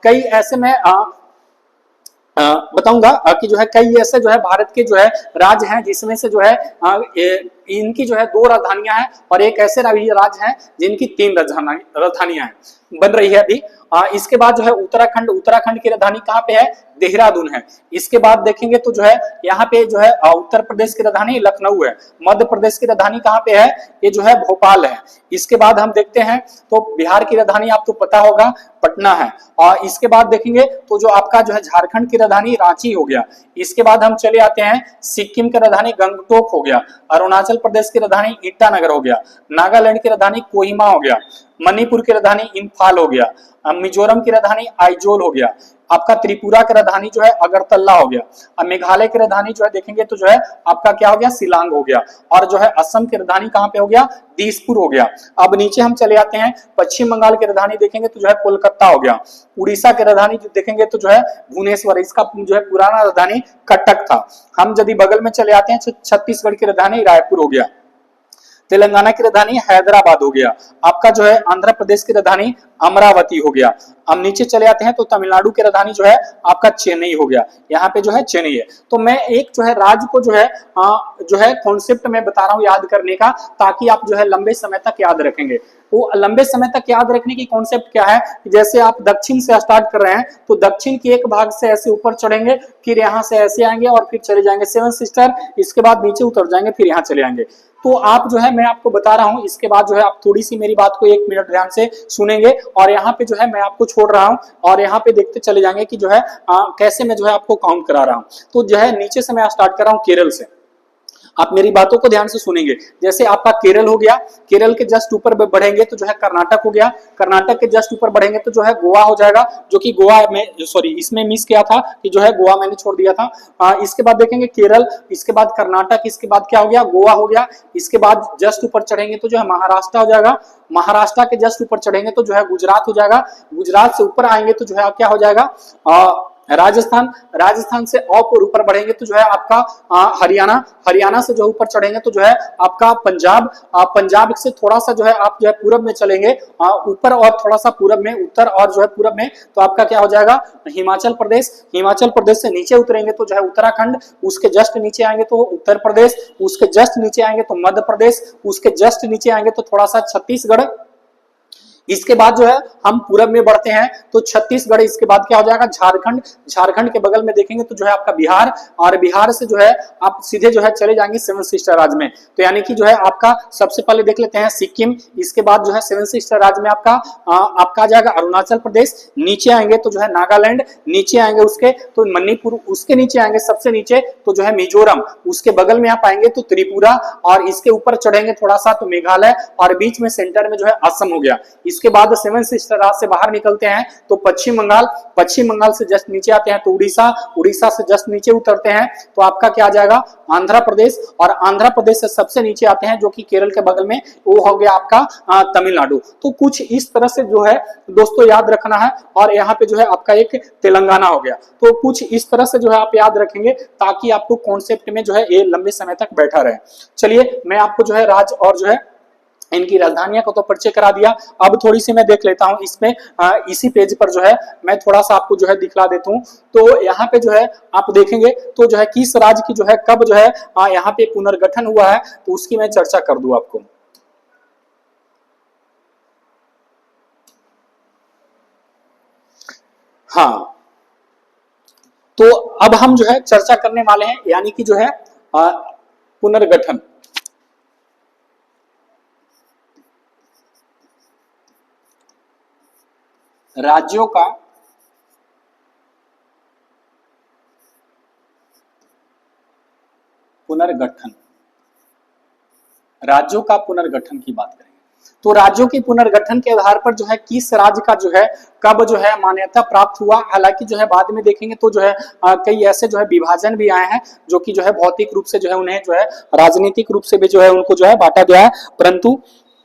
कई ऐसे में बताऊंगा कि जो है कई ऐसे जो है भारत के जो है राज्य हैं जिसमें से जो है इनकी जो है 2 राजधानियां हैं और एक ऐसे राज्य हैं जिनकी 3 राजधानियां हैं बन रही है अभी। इसके बाद जो है उत्तराखंड की राजधानी कहाँ पे है? देहरादून है। इसके बाद देखेंगे तो जो है यहाँ पे जो है उत्तर प्रदेश की राजधानी लखनऊ है। मध्य प्रदेश की राजधानी कहाँ पे है? ये जो है भोपाल है। इसके बाद हम देखते हैं तो बिहार की राजधानी आपको पता होगा पटना है। और इसके बाद देखेंगे तो जो आपका जो है झारखंड की राजधानी रांची हो गया। इसके बाद हम चले आते हैं सिक्किम की राजधानी गंगटोक हो गया। अरुणाचल प्रदेश की राजधानी ईटानगर हो गया। नागालैंड की राजधानी कोहिमा हो गया। मणिपुर की राजधानी इम्फाल हो गया। मिजोरम की राजधानी आइजोल हो गया। आपका त्रिपुरा की राजधानी जो है अगरतला हो गया। अब मेघालय की राजधानी जो है देखेंगे तो जो है आपका क्या हो गया? शिलांग हो गया। और जो है असम की राजधानी कहाँ पे हो गया? दिसपुर हो गया। अब नीचे हम चले आते हैं, पश्चिम बंगाल की राजधानी देखेंगे तो जो है कोलकाता हो गया। उड़ीसा की राजधानी जो देखेंगे तो जो है भुवनेश्वर, इसका जो है पुराना राजधानी कटक था। हम यदि बगल में चले आते हैं छत्तीसगढ़ की राजधानी रायपुर हो गया। तेलंगाना की राजधानी हैदराबाद हो गया। आपका जो है आंध्र प्रदेश की राजधानी अमरावती हो गया। हम नीचे चले आते हैं तो तमिलनाडु की राजधानी जो है आपका चेन्नई हो गया। यहाँ पे जो है चेन्नई है। तो मैं एक जो है राज्य को जो है कॉन्सेप्ट में बता रहा हूँ याद करने का, ताकि आप जो है लंबे समय तक याद रखेंगे। वो लंबे समय तक याद रखने की कॉन्सेप्ट क्या है? जैसे आप दक्षिण से स्टार्ट कर रहे हैं तो दक्षिण के एक भाग से ऐसे ऊपर चढ़ेंगे, फिर यहाँ से ऐसे आएंगे और फिर चले जाएंगे 7 सिस्टर। इसके बाद नीचे उतर जाएंगे, फिर यहाँ चले आएंगे। तो आप जो है मैं आपको बता रहा हूं, इसके बाद जो है आप थोड़ी सी मेरी बात को 1 मिनट ध्यान से सुनेंगे और यहाँ पे जो है मैं आपको छोड़ रहा हूं और यहाँ पे देखते चले जाएंगे कि जो है कैसे मैं जो है आपको काउंट करा रहा हूं। तो जो है नीचे से मैं स्टार्ट कर रहा हूं केरल से। आप मेरी बातों को ध्यान से सुनेंगे। जैसे आपका केरल हो गया, केरल के जस्ट ऊपर बढ़ेंगे तो जो है कर्नाटक हो गया। कर्नाटक के जस्ट ऊपर बढ़ेंगे तो जो है गोवा हो जाएगा, जो कि गोवा में इसमें मिस किया था कि जो है गोवा मैंने छोड़ दिया था। इसके बाद देखेंगे केरल, इसके बाद कर्नाटक, इसके बाद क्या हो गया? गोवा हो गया। इसके बाद जस्ट ऊपर चढ़ेंगे तो जो है महाराष्ट्र हो जाएगा। महाराष्ट्र के जस्ट ऊपर चढ़ेंगे तो जो है गुजरात हो जाएगा। गुजरात से ऊपर आएंगे तो जो है क्या हो जाएगा? राजस्थान से और ऊपर बढ़ेंगे तो जो है आपका हरियाणा से जो ऊपर चढ़ेंगे तो जो है आपका पंजाब से थोड़ा सा जो है आप जो है पूरब में चलेंगे ऊपर और थोड़ा सा पूरब में, उत्तर और जो है पूरब में, तो आपका क्या हो जाएगा? हिमाचल प्रदेश से नीचे उतरेंगे तो जो है उत्तराखंड, उसके जस्ट नीचे आएंगे तो उत्तर प्रदेश, उसके जस्ट नीचे आएंगे तो मध्य प्रदेश, उसके जस्ट नीचे आएंगे तो थोड़ा सा छत्तीसगढ़। इसके बाद जो है हम पूरब में बढ़ते हैं तो छत्तीसगढ़। इसके बाद क्या हो जाएगा? झारखंड के बगल में देखेंगे तो जो है आपका बिहार, और बिहार से जो है आप सीधे जो है चले जाएंगे 7 सिस्टर राज्य में। तो यानी कि जो है आपका सबसे पहले देख लेते हैं सिक्किम। इसके बाद जो है 7 सिस्टर राज्य में आपका आ जाएगा अरुणाचल प्रदेश। नीचे आएंगे तो जो है नागालैंड, नीचे आएंगे उसके तो मणिपुर, उसके नीचे आएंगे सबसे नीचे तो जो है मिजोरम, उसके बगल में आप आएंगे तो त्रिपुरा, और इसके ऊपर चढ़ेंगे थोड़ा सा तो मेघालय, और बीच में सेंटर में जो है असम हो गया। इसके बाद सेवन सिस्टर राज से बाहर निकलते हैं तो पश्चिम बंगाल, पश्चिम बंगाल से जस्ट नीचे आते हैं तो उड़ीसा, उड़ीसा से जस्ट नीचे उतरते हैं तो आपका क्या आ जाएगा आंध्र प्रदेश, और आंध्र प्रदेश से सबसे नीचे आते हैं जो कि केरल के बगल में, वो हो गया आपका तमिलनाडु। तो कुछ इस तरह से जो है दोस्तों याद रखना है, और यहाँ पे जो है आपका एक तेलंगाना हो गया। तो कुछ इस तरह से जो है आप याद रखेंगे ताकि आपको कॉन्सेप्ट में जो है ये लंबे समय तक बैठा रहे। चलिए मैं आपको जो है राज्य और जो है इनकी राजधानियां को तो परिचय करा दिया। अब थोड़ी सी मैं देख लेता हूं इसमें, इसी पेज पर जो है मैं थोड़ा सा आपको जो है दिखला देता हूं। तो यहाँ पे जो है आप देखेंगे तो जो है किस राज्य की जो है कब जो है यहाँ पे पुनर्गठन हुआ है तो उसकी मैं चर्चा कर दूं आपको। हाँ, तो अब हम जो है चर्चा करने वाले हैं यानी कि जो है पुनर्गठन। राज्यों का पुनर्गठन, राज्यों का पुनर्गठन की बात करेंगे तो राज्यों के पुनर्गठन के आधार पर जो है किस राज्य का जो है कब जो है मान्यता प्राप्त हुआ। हालांकि जो है बाद में देखेंगे तो जो है कई ऐसे जो है विभाजन भी आए हैं जो कि जो है भौतिक रूप से जो है उन्हें जो है राजनीतिक रूप से भी जो है उनको जो है बांटा गया है, परंतु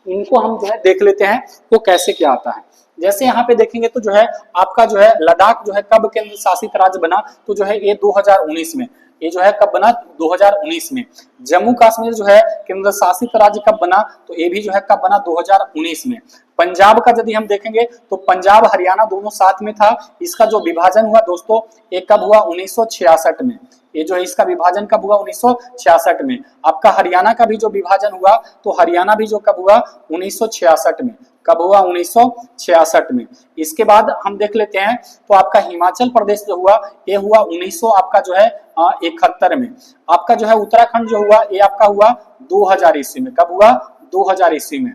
इनको हम जो है देख लेते हैं वो कैसे क्या आता है। जैसे यहाँ पे देखेंगे तो जो है आपका जो है लद्दाख जो है कब केंद्र शासित राज्य बना तो जो है ये 2019 में, ये जो है कब बना 2019 में। जम्मू कश्मीर जो है केंद्र शासित राज्य कब बना तो ये भी जो है कब बना 2019 में। पंजाब का यदि हम देखेंगे तो पंजाब हरियाणा दोनों साथ में था, इसका जो विभाजन हुआ दोस्तों ये कब हुआ 1966 में। ये जो है इसका विभाजन कब हुआ 1966 में। आपका हरियाणा का भी जो विभाजन हुआ तो हरियाणा भी जो कब हुआ 1966 में, कब हुआ 1966 में। इसके बाद हम देख लेते हैं तो आपका हिमाचल प्रदेश जो हुआ ये हुआ 1900 आपका जो है 71 में। आपका जो है उत्तराखंड जो हुआ ये आपका हुआ 2000 ईस्वी में, कब हुआ 2000 ईस्वी में।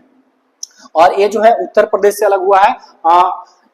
और ये जो है उत्तर प्रदेश से अलग हुआ है।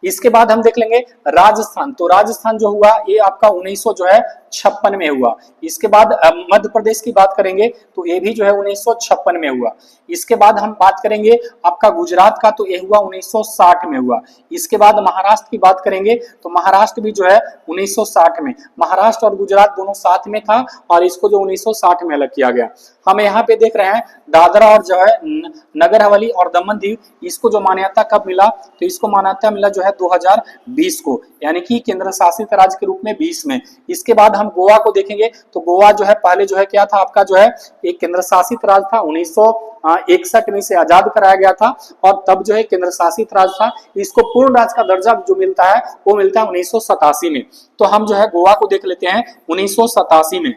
इसके बाद हम देख लेंगे राजस्थान, तो राजस्थान जो हुआ ये आपका 1956 में हुआ। इसके बाद मध्य प्रदेश की बात करेंगे तो ये भी जो है 1956 में हुआ। इसके बाद हम बात करेंगे आपका गुजरात का तो ये हुआ 1960 में हुआ। इसके बाद महाराष्ट्र की बात करेंगे तो महाराष्ट्र भी जो है 1960 में, महाराष्ट्र और गुजरात दोनों साथ में था और इसको जो 1960 में अलग किया गया। हम यहाँ पे देख रहे हैं दादरा और जो है नगर हवेली और दमन दीव, इसको जो मान्यता कब मिला तो इसको मान्यता मिला जो है 2020 को, यानी कि केंद्र शासित राज्य के रूप में 20 में। इसके बाद हम गोवा को देखेंगे तो गोवा जो है पहले जो है क्या था आपका जो है एक केंद्र शासित राज्य था, 1961 में से आजाद कराया गया था और तब जो है केंद्र शासित राज्य था। इसको पूर्ण राज्य का दर्जा जो मिलता है वो मिलता है 1987 में। तो हम जो है गोवा को देख लेते हैं 1987 में।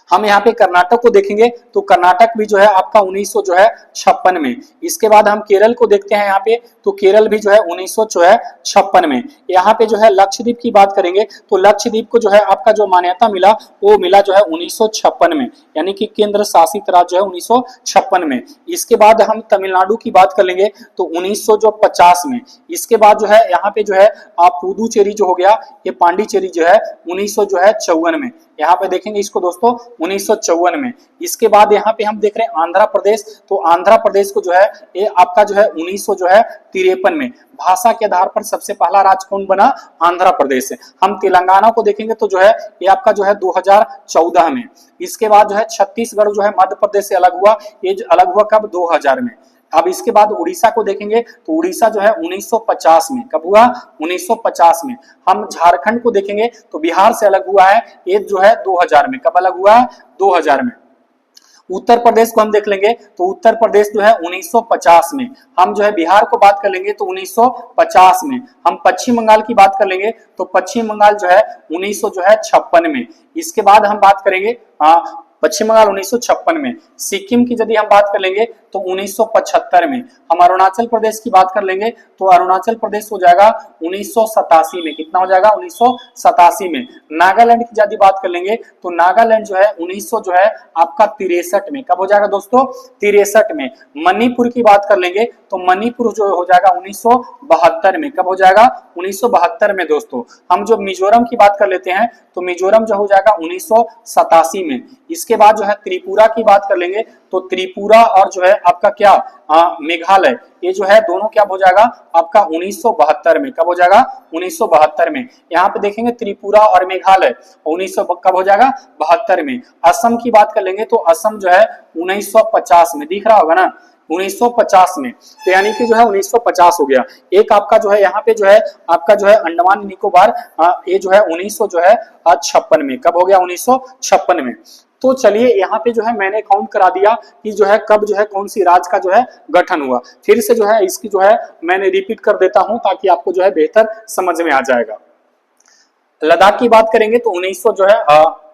हम यहाँ पे कर्नाटक को देखेंगे तो कर्नाटक भी जो है आपका 1956 में। इसके बाद हम केरल को देखते हैं यहाँ पे तो केरल भी जो है 1956 में। यहाँ पे जो है लक्षद्वीप की बात करेंगे तो लक्षद्वीप को जो है आपका जो मान्यता मिला वो मिला जो है 1956 में, यानी कि केंद्र शासित राज्य है 1956 में। इसके बाद हम तमिलनाडु की बात कर लेंगे तो 1950 में। इसके बाद जो है यहाँ पे जो है पुदुचेरी जो हो गया ये पांडिचेरी जो है 1954 में। यहाँ पे देखेंगे इसको दोस्तों 1954 में। इसके बाद यहाँ पे हम देख रहे हैं आंध्र प्रदेश, तो आंध्र प्रदेश को जो है ये आपका जो है 1953 में। भाषा के आधार पर सबसे पहला राज्य कौन बना? आंध्र प्रदेश। हम तेलंगाना को देखेंगे तो जो है ये आपका जो है 2014 में। इसके बाद जो है छत्तीसगढ़ जो है मध्य प्रदेश से अलग हुआ, ये अलग हुआ कब? 2000 में। अब इसके बाद उड़ीसा को देखेंगे तो उड़ीसा जो है 1950 में, कब हुआ? 1950 में। हम झारखंड को देखेंगे तो बिहार से अलग हुआ है, ये जो है 2000 में। कब अलग हुआ? 2000 में। उत्तर प्रदेश को हम देख लेंगे तो उत्तर प्रदेश जो है 1950 में। हम जो है बिहार को बात कर लेंगे तो 1950 में। हम पश्चिम बंगाल की बात कर लेंगे तो पश्चिम बंगाल जो है 1956 में। इसके बाद हम बात करेंगे पश्चिम बंगाल 1956 में। सिक्किम की यदि हम बात कर लेंगे तो 1975 में। हम अरुणाचल प्रदेश की बात कर लेंगे तो अरुणाचल प्रदेश हो जाएगा 1987 में। कितना हो जाएगा? 1987 में। नागालैंड की यदि बात कर लेंगे तो नागालैंड जो है 1900 जो है आपका 63 में। कब हो जाएगा दोस्तों? 63 में। मणिपुर की बात कर लेंगे तो मणिपुर जो हो जाएगा 1972 में। कब हो जाएगा? 1972 में दोस्तों। हम जो मिजोरम की बात कर लेते हैं तो मिजोरम जो हो जाएगा 1987 में। इसके बाद जो है त्रिपुरा की बात कर लेंगे तो त्रिपुरा और जो है आपका क्या मेघालय, ये जो है दोनों क्या हो जाएगा आपका 1972 में। कब हो जाएगा 1972 में। यहाँ पे देखेंगे त्रिपुरा और मेघालय 1900 कब हो जाएगा 72 में। असम की बात कर लेंगे तो असम जो है 1950 में, दिख रहा होगा ना 1950 में। तो यानी कि जो है 1950 हो गया। एक आपका जो है यहाँ पे जो है आपका जो है अंडमान निकोबार ये जो है 1900 जो है 56 में। कब हो गया 1956 में। तो चलिए यहाँ पे जो है मैंने काउंट करा दिया कि जो है कब जो है कौन सी राज्य का जो है गठन हुआ। फिर से जो है इसकी जो है मैंने रिपीट कर देता हूं ताकि आपको जो है बेहतर समझ में आ जाएगा। लद्दाख की बात करेंगे तो 1900 जो है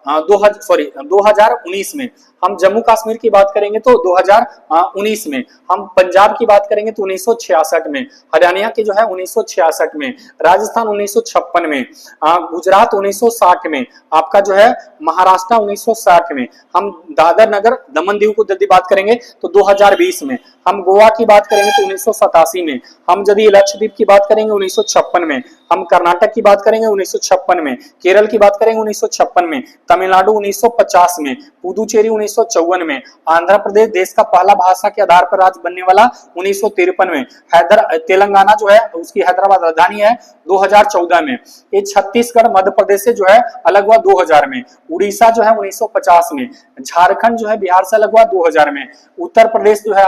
2019 में। हम जम्मू कश्मीर की बात करेंगे तो 2019 में। हम पंजाब की बात करेंगे तो 1966 में। हरियाणा की जो है 1966 में। राजस्थान 1956 में। गुजरात 1960 में। आपका जो है महाराष्ट्र 1960 में। हम दादर नगर दमन दीव को यदि बात करेंगे तो 2020 में। हम गोवा की बात करेंगे तो 1987 में। हम यदि लक्षद्वीप की बात करेंगे 1956 में। हम कर्नाटक की बात करेंगे 1956 में। केरल की बात करेंगे 1956 में। तमिलनाडु 1950 में। पुदुचेरी 1954 में। आंध्र प्रदेश देश का पहला भाषा के आधार पर राज्य बनने वाला 1953 में। तेलंगाना जो है उसकी हैदराबाद राजधानी है 2014 में। ये छत्तीसगढ़ मध्य प्रदेश से जो है अलग हुआ 2000 में। उड़ीसा जो है 1950 में। झारखंड जो है बिहार से अलग हुआ 2000 में। उत्तर प्रदेश जो है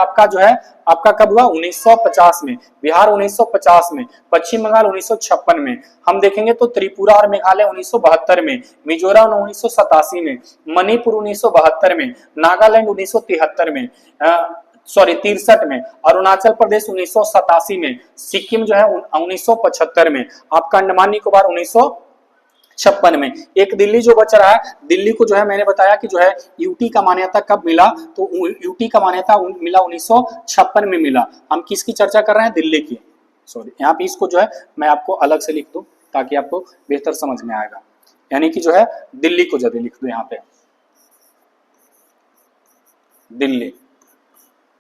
आपका कब हुआ 1950 में। बिहार 1950 में। पश्चिम बंगाल 1956 में। हम देखेंगे तो त्रिपुरा और मेघालय 1972 में। मिजोरम 1987 में। मणिपुर 1972 में। नागालैंड 1973 में 63 में। अरुणाचल प्रदेश 1987 में। सिक्किम जो है 1975 में। आपका अंडमान निकोबार 1956 में। एक दिल्ली जो बच रहा है, दिल्ली को जो है मैंने बताया कि जो है यूटी का मान्यता कब मिला, तो यूटी का मान्यता मिला 1956 में मिला। हम किसकी चर्चा कर रहे हैं, दिल्ली की। सॉरी, यहाँ पे इसको जो है मैं आपको अलग से लिख दूं ताकि आपको बेहतर समझ में आएगा। यानी कि जो है दिल्ली को जल्दी लिख दो यहाँ पे, दिल्ली।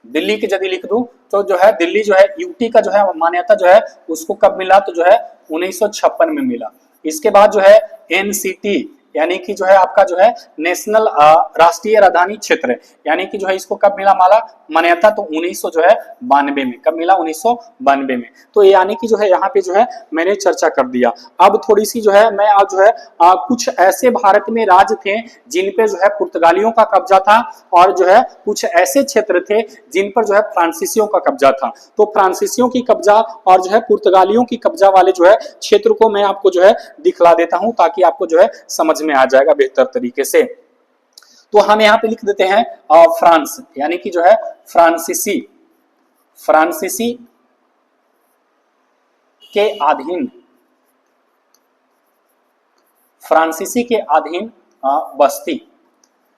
दिल्ली की यदि लिख दूं तो जो है दिल्ली जो है यूटी का जो है मान्यता जो है उसको कब मिला, तो जो है 1956 में मिला। इसके बाद जो है एनसीटी यानी कि जो है आपका जो है नेशनल राष्ट्रीय राजधानी क्षेत्र, यानी कि जो है इसको कब मिला मान्यता, तो 1992 में। कब मिला 1992 में। तो यानी कि जो है यहाँ पे जो है मैंने चर्चा कर दिया। अब थोड़ी सी जो है मैं आज जो है कुछ ऐसे भारत में राज्य थे जिन पे जो है पुर्तगालियों का कब्जा था, और जो है कुछ ऐसे क्षेत्र थे जिन पर जो है फ्रांसीसियों का कब्जा था। तो फ्रांसीसियों की कब्जा और जो है पुर्तगालियों की कब्जा वाले जो है क्षेत्र को मैं आपको जो है दिखला देता हूं ताकि आपको जो है समझ में आ जाएगा बेहतर तरीके से। तो हम यहां पे लिख देते हैं फ्रांस, यानी कि जो है फ्रांसीसी के अधीन, फ्रांसीसी के अधीन बस्ती।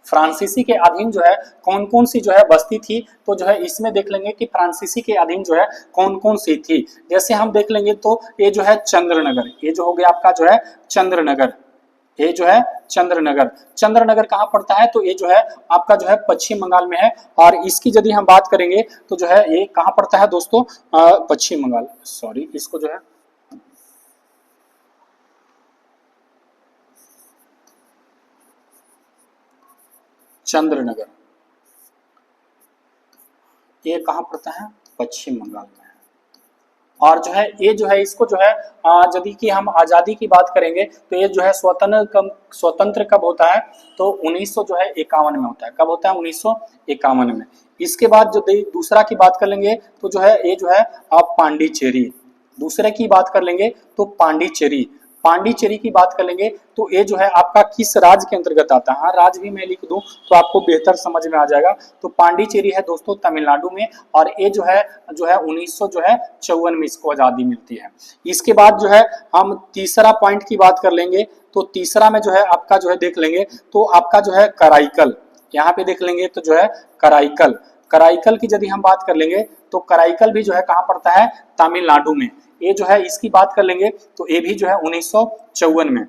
फ्रांसीसी के अधीन जो है कौन कौन सी जो है बस्ती थी, तो जो है इसमें देख लेंगे कि फ्रांसीसी के अधीन जो है कौन कौन सी थी। जैसे हम देख लेंगे तो ये जो है चंद्रनगर, ये जो हो गया आपका जो है चंद्रनगर, ये जो है चंद्रनगर। चंद्रनगर कहाँ पड़ता है, तो ये जो है आपका जो है पश्चिम बंगाल में है। और इसकी यदि हम बात करेंगे तो जो है ये कहाँ पड़ता है दोस्तों, पश्चिम बंगाल। सॉरी, इसको जो है चंद्रनगर, ये कहाँ पड़ता है, पश्चिम बंगाल में है। और जो है ये जो है इसको जो है यदि कि हम आजादी की बात करेंगे तो ये जो है स्वतंत्र कब होता है, तो 1951 में होता है। कब होता है, 1951 में। इसके बाद जो दूसरा की बात कर लेंगे तो जो है ये जो है पांडिचेरी। दूसरे की बात कर लेंगे तो पांडिचेरी की बात कर लेंगे तो ये जो है आपका किस राज्य के अंतर्गत आता है। हाँ, राज्य भी मैं लिख दूं तो आपको बेहतर समझ में आ जाएगा। तो पांडिचेरी है दोस्तों तमिलनाडु में, और ये जो है 1954 में इसको आजादी मिलती है। इसके बाद जो है हम तीसरा पॉइंट की बात कर लेंगे तो तीसरा में जो है आपका जो है देख लेंगे तो आपका जो है कराईकल, यहाँ पे देख लेंगे तो जो है कराईकल की यदि हम बात कर लेंगे तो कराईकल भी जो है कहाँ पड़ता है, तमिलनाडु में। ये जो है इसकी बात कर लेंगे तो ये भी जो है 1954 में।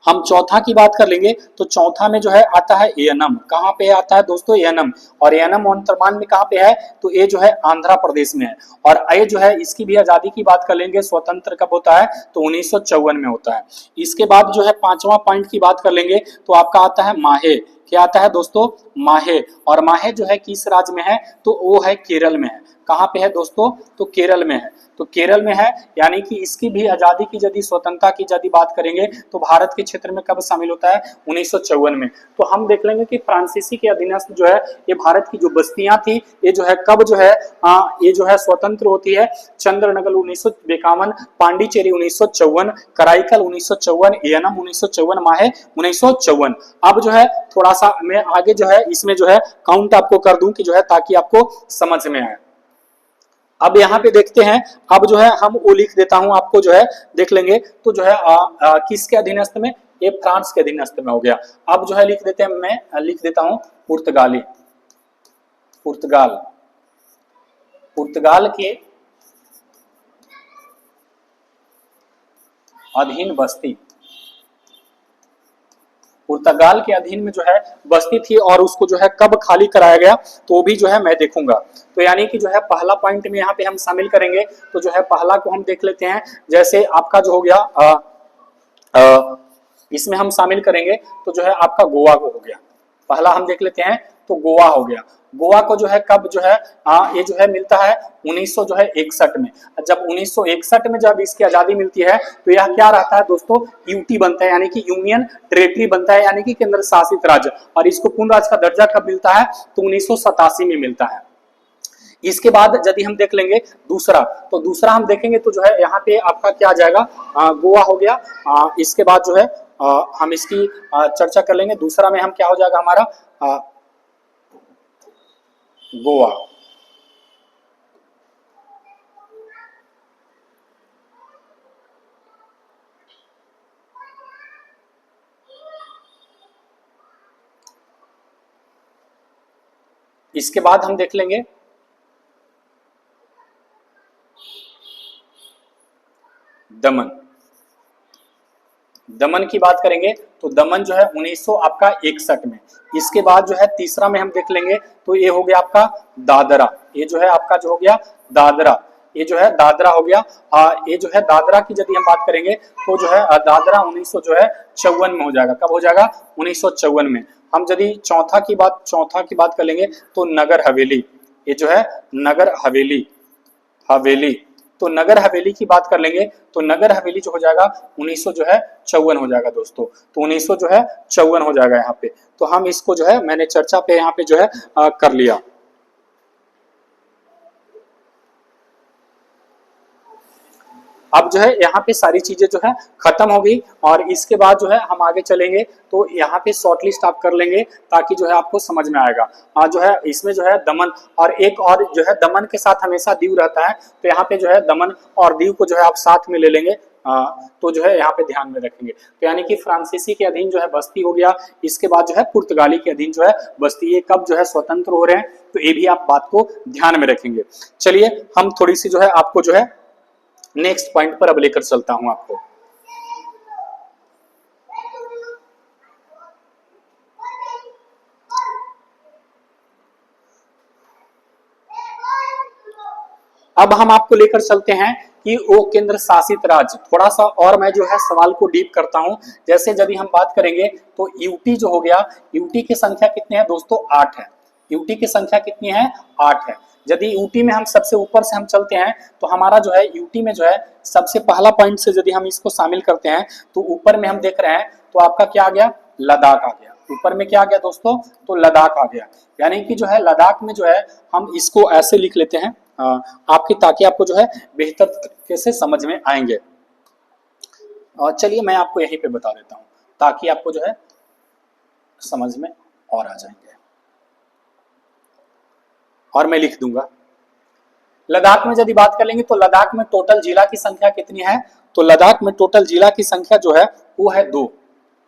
हम चौथा की बात कर लेंगे तो चौथा में जो है आता है एयनम। कहाँ पे आता है दोस्तों, एयनम। और एयनम अंडमान में कहाँ पे है, तो ये जो है आंध्र प्रदेश में है। और ये जो है इसकी भी आजादी की बात कर लेंगे, स्वतंत्र कब होता है, तो 1954 में होता है। इसके बाद जो है पांचवा पॉइंट की बात कर लेंगे तो आपका आता है माहे। क्या आता है दोस्तों, माहे। और माहे जो है किस राज्य में है, तो वो है केरल में है। कहाँ पे है दोस्तों, तो केरल में है। तो केरल में है, यानी कि इसकी भी आजादी की यदि स्वतंत्रता की यदि बात करेंगे तो भारत के क्षेत्र में कब शामिल होता है, 1954 में। तो हम देख लेंगे कि फ्रांसीसी के अधीनस्थ जो है ये भारत की जो बस्तियां थी ये जो है कब जो है ये जो है स्वतंत्र होती है, चंद्रनगर 1951, पांडिचेरी 1954, कराईकल 1954, एनम 1954, माहे 1954। अब जो है थोड़ा सा मैं आगे जो है इसमें जो है काउंट आपको कर दूं कि जो है ताकि आपको समझ में आए। अब यहाँ पे देखते हैं, अब जो है हम वो लिख देता हूं आपको जो है देख लेंगे। तो जो है किसके अधीनस्थ में, ये फ्रांस के अधीनस्थ में हो गया। अब जो है लिख देते हैं, मैं लिख देता हूं पुर्तगाली, पुर्तगाल, पुर्तगाल के अधीन बस्ती, पुर्तगाल के अधीन में जो है बस्ती थी और उसको जो है कब खाली कराया गया तो भी जो है मैं देखूंगा। तो यानी कि जो है पहला पॉइंट में यहाँ पे हम शामिल करेंगे। तो जो है पहला को हम देख लेते हैं, जैसे आपका जो हो गया इसमें हम शामिल करेंगे तो जो है आपका गोवा को हो गया। पहला हम देख लेते हैं तो गोवा हो गया। गोवा को जो है कब जो है ये जो है मिलता है 1961 में। जब 1961 में जब इसकी आजादी मिलती है तो यह क्या रहता है दोस्तों, यूटी बनता है, यानी कि यूनियन टेरिटरी बनता है, यानी कि केंद्र शासित राज्य। और इसको पूर्ण राज्य का दर्जा कब मिलता है, तो 1987 में मिलता है। इसके बाद यदि हम देख लेंगे दूसरा, तो दूसरा हम देखेंगे तो जो है यहाँ पे आपका क्या आ जाएगा, गोवा हो गया। इसके बाद जो है हम इसकी चर्चा कर लेंगे। दूसरा में हम क्या हो जाएगा हमारा गोवा। इसके बाद हम देख लेंगे दमन। दमन की बात करेंगे तो दमन जो है 1961 में। इसके बाद जो है तीसरा में हम देख लेंगे तो ये हो गया आपका दादरा। ये जो है आपका जो हो गया दादरा, ये जो है दादरा हो गया। ये जो है दादरा की यदि हम बात करेंगे तो जो है दादरा 1954 में हो जाएगा। कब हो जाएगा, 1954 में। हम यदि चौथा की बात कर लेंगे तो नगर हवेली, ये जो है नगर हवेली, हवेली। तो नगर हवेली की बात कर लेंगे तो नगर हवेली जो हो जाएगा 1900 जो है 54 हो जाएगा दोस्तों। तो 1900 जो है 54 हो जाएगा यहाँ पे। तो हम इसको जो है मैंने चर्चा पे यहाँ पे जो है कर लिया। अब जो है यहाँ पे सारी चीजें जो है खत्म हो गई। और इसके बाद जो है हम आगे चलेंगे तो यहाँ पे शॉर्ट लिस्ट आप कर लेंगे ताकि जो है आपको समझ में आएगा। जो है इसमें जो है दमन और एक और जो है दमन के साथ हमेशा दीव रहता है। तो यहाँ पे जो है दमन और दीव को जो है आप साथ में ले लेंगे। तो जो है यहाँ पे ध्यान में रखेंगे। तो यानी कि फ्रांसीसी के अधीन जो है बस्ती हो गया। इसके बाद जो है पुर्तगाली के अधीन जो है बस्ती, ये कब जो है स्वतंत्र हो रहे हैं, तो ये भी आप बात को ध्यान में रखेंगे। चलिए हम थोड़ी सी जो है आपको जो है नेक्स्ट पॉइंट पर अब लेकर चलता हूं आपको। अब हम आपको लेकर चलते हैं कि वो केंद्र शासित राज्य। थोड़ा सा और मैं जो है सवाल को डीप करता हूं। जैसे यदि हम बात करेंगे तो यूटी जो हो गया, यूटी की संख्या कितनी है दोस्तों, 8 है। यूटी की संख्या कितनी है, 8 है। यदि यूटी में हम सबसे ऊपर से हम चलते हैं तो हमारा जो है यूटी में जो है सबसे पहला पॉइंट से यदि हम इसको शामिल करते हैं तो ऊपर में हम देख रहे हैं तो आपका क्या आ गया, लद्दाख आ गया। ऊपर में क्या आ गया दोस्तों, तो लद्दाख आ गया। यानी कि जो है लद्दाख में जो है हम इसको ऐसे लिख लेते हैं आपकी, ताकि आपको जो है बेहतर तरीके से समझ में आएंगे। और चलिए मैं आपको यहीं पे बता देता हूं ताकि आपको जो है समझ में और आ जाएंगे। और मैं लिख दूंगा लद्दाख में यदि बात कर लेंगे तो लद्दाख में टोटल जिला की संख्या कितनी है, तो लद्दाख में टोटल जिला की संख्या जो है वो है 2।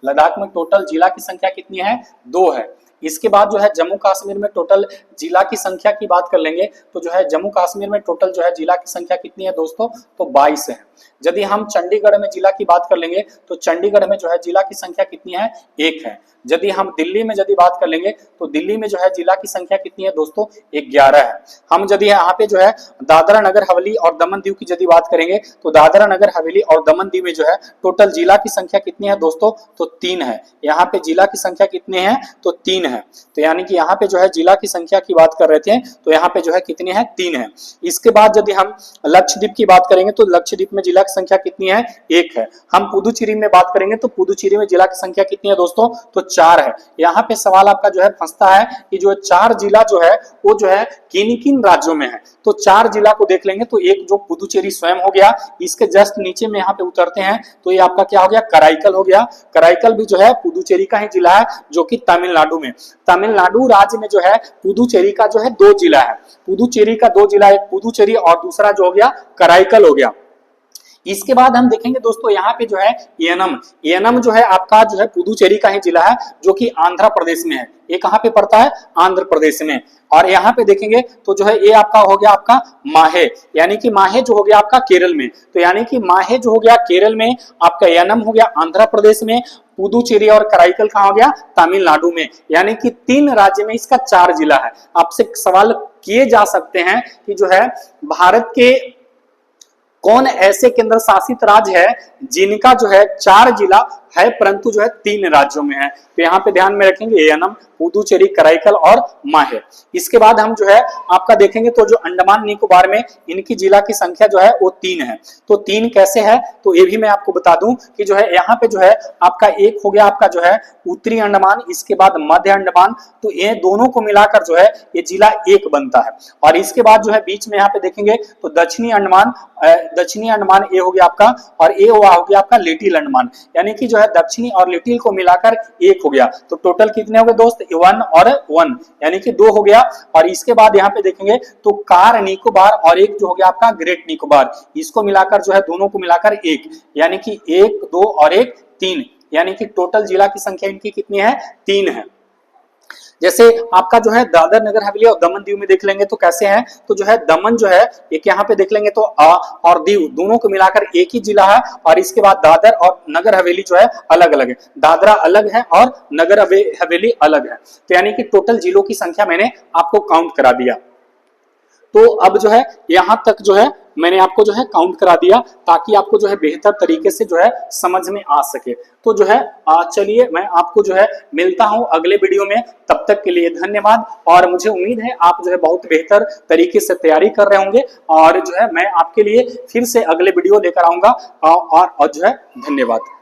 लद्दाख में टोटल जिला की संख्या कितनी है, 2 है। इसके बाद जो है जम्मू कश्मीर में टोटल जिला की संख्या की बात कर लेंगे तो जो है जम्मू कश्मीर में टोटल जो है जिला की संख्या कितनी है दोस्तों, तो 22 है। यदि हम चंडीगढ़ में जिला की बात कर लेंगे तो चंडीगढ़ में जो है जिला की संख्या कितनी है, 1 है। यदि हम दिल्ली में यदि बात कर लेंगे तो दिल्ली में जो है जिला की संख्या कितनी है दोस्तों, 11 है। हम यदि यहाँ पे जो है दादरा नगर हवेली और दमन दीव की यदि बात करेंगे तो दादरा नगर हवेली और दमन दीव में जो है टोटल जिला की संख्या कितनी है दोस्तों, तो 3 है। यहाँ पे जिला की संख्या कितनी है, तो 3 है। तो यानी कि यहाँ पे जो है जिला की संख्या की बात कर रहे थे तो यहाँ पे जो है कितनी है, 3 है। इसके बाद यदि हम लक्षद्वीप की बात करेंगे तो लक्षद्वीप में जिला की संख्या कितनी है, 1 है। हम पुदुचेरी में बात करेंगे तो पुदुचेरी में जिला की संख्या कितनी है दोस्तों, तो 4 है। यहाँ पे सवाल आपका जो है फंसता है कि जो 4 जिला जो है वो जो है किन किन राज्यों में है। तो 4 जिला को देख लेंगे तो एक जो पुदुचेरी स्वयं हो गया, इसके जस्ट नीचे में यहाँ पे उतरते हैं तो ये आपका क्या हो गया, कराईकल हो गया। कराईकल भी जो है पुदुचेरी का ही जिला है जो कि तमिलनाडु में, तमिलनाडु राज्य में जो है पुदुचेरी का जो है 2 जिला है। पुदुचेरी का 2 जिला, एक पुदुचेरी और दूसरा जो हो गया कराईकल हो गया। इसके बाद हम देखेंगे दोस्तों यहाँ पे जो है एनम, एनम जो है आपका जो है पुदुचेरी का ही जिला है जो कि आंध्र प्रदेश में है। ये कहाँ पे पड़ता है, आंध्र प्रदेश में। और यहाँ पे देखेंगे तो जो है ये आपका हो गया आपका माहे, यानी कि माहे जो हो गया आपका केरल में। तो यानी कि माहे जो हो गया केरल में, आपका एनम हो गया आंध्र प्रदेश में, पुदुचेरी और कराईकल कहाँ हो गया, तमिलनाडु में। यानी कि 3 राज्य में इसका 4 जिला है। आपसे सवाल किए जा सकते हैं कि जो है भारत के कौन ऐसे केंद्र शासित राज्य है जिनका जो है 4 जिला है परंतु जो है 3 राज्यों में है। तो यहाँ पे ध्यान में रखेंगे एनम, पुदुचेरी, कराईकल और माहे। इसके बाद हम जो है आपका देखेंगे तो जो अंडमान निकोबार में इनकी जिला की संख्या जो है वो 3 है। तो 3 कैसे है, तो ये भी मैं आपको बता दूं कि जो है यहाँ पे जो है आपका एक हो गया आपका जो है उत्तरी अंडमान, इसके बाद मध्य अंडमान। तो ये दोनों को मिलाकर जो है ये जिला 1 बनता है। और इसके बाद जो है बीच में यहाँ पे देखेंगे तो दक्षिणी अंडमान ये हो गया आपका, और ये हो गया आपका लिटिल अंडमान, यानी कि जो है दक्षिणी और लिटिल को मिलाकर 1 हो गया। तो टोटल कितने हो गए दोस्त, 1 और 1 यानी कि 2 हो गया। और इसके बाद यहाँ पे देखेंगे तो कार निकोबार और एक जो हो गया आपका ग्रेट निकोबार, इसको मिलाकर जो है दोनों को मिलाकर 1, यानी कि 1, 2 और 1 3, यानी कि टोटल जिला की संख्या इनकी कितनी है, 3 है। जैसे आपका जो है दादर नगर हवेली और दमन दीव में देख लेंगे तो कैसे हैं, तो जो है दमन जो है एक यहाँ पे देख लेंगे तो और दीव दोनों को मिलाकर 1 ही जिला है। और इसके बाद दादर और नगर हवेली जो है अलग अलग है, दादरा अलग है और नगर हवेली अलग है। तो यानी कि टोटल जिलों की संख्या मैंने आपको काउंट करा दिया। तो अब जो है यहां तक जो है मैंने आपको जो है काउंट करा दिया ताकि आपको जो है बेहतर तरीके से जो है समझ में आ सके। तो जो है चलिए मैं आपको जो है मिलता हूं अगले वीडियो में, तब तक के लिए धन्यवाद। और मुझे उम्मीद है आप जो है बहुत बेहतर तरीके से तैयारी कर रहे होंगे और जो है मैं आपके लिए फिर से अगले वीडियो लेकर आऊंगा और जो है धन्यवाद।